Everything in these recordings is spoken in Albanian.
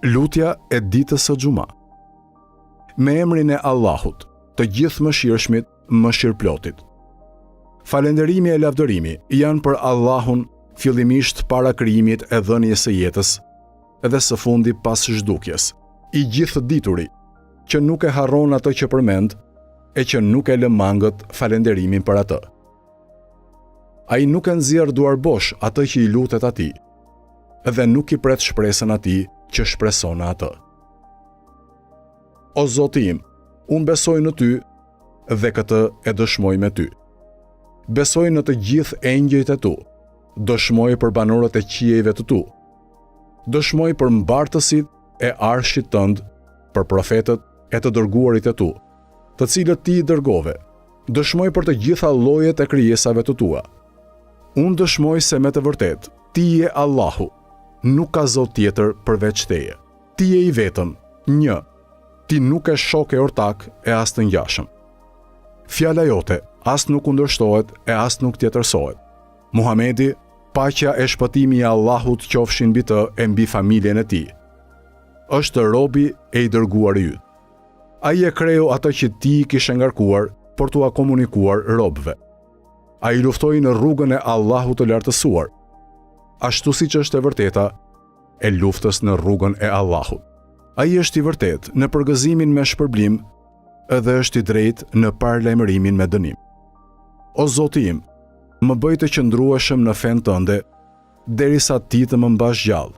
Lutja e ditës së Xuma. Me emrin e Allahut, të gjithë mëshirshmit, mëshirplotit. Falënderimi e lavdërimi janë për Allahun, fillimisht para krijimit e dhënies së jetës, edhe së fundi pas zhdukjes, i gjithë dituri, që nuk e harron atë që përmend, e që nuk e lë mangët falënderimin për atë. Ai nuk e nxjerr duar bosh atë që i lutet atij, dhe nuk i pret shpresën atij që shpreson atë. O Zoti im, unë besoj në ty dhe këtë e dëshmoj me ty. Besoj në të gjithë engjëjt e tu, dëshmoj për banorët e qiejve të tu, dëshmoj për mbartësit e arshit tënd, për profetët e të dërguarit e tu, të cilët ti i dërgove, dëshmoj për të gjitha llojet e krijesave të tua. Unë dëshmoj se me të vërtet, ti je Allahu, nuk ka zot tjetër përveç teje. Ti je i vetëm, një, ti nuk e shok e ortak e as të ngjashëm. Fjala jote as nuk kundërshtohet e as nuk tjetërsohet. Muhamedi, paqja e shpëtimi i Allahut qofshin mbi të e mbi familjen e tij. Është robi e i dërguar i yt. Ai e kreu atë që ti i kishe ngarkuar për t'ua komunikuar robëve. Ai luftoi në rrugën e Allahut të lartësuar, ashtu siç është e vërteta e luftës në rrugën e Allahut. Ai është i vërtet në përgëzimin me shpërblim, edhe është i drejtë në paralajmërimin me dënim. O Zoti im, më bëj të qëndrueshëm në fen tënde, derisa ti të më mbash gjallë.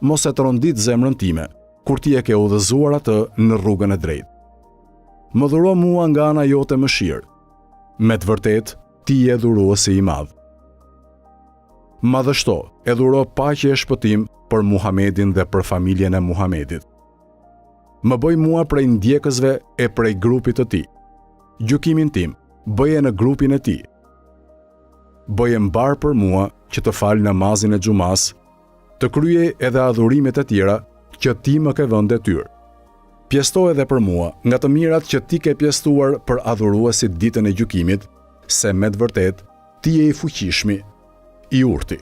Mos e trondit zemrën time, kur ti e ke udhëzuar atë në rrugën e drejtë. Më dhuro mua nga ana jote mëshirë. Me të vërtet, ti je dhuruesi i madh. Madhështo, e dhuro paqe e shpëtim për Muhamedin dhe për familjen e Muhamedit. Më bëj mua prej ndjekësve e prej grupit të tij. Gjykimin tim, bëje në grupin e tij. Bëje mbar për mua që të fal namazin e xumas, të kryej edhe adhurimet e tjera që ti më ke vënë detyrë. Pjesto edhe për mua nga të mirat që ti ke pjestuar për adhuruesit ditën e gjykimit, se me të vërtet ti je i fuqishmi, i urti.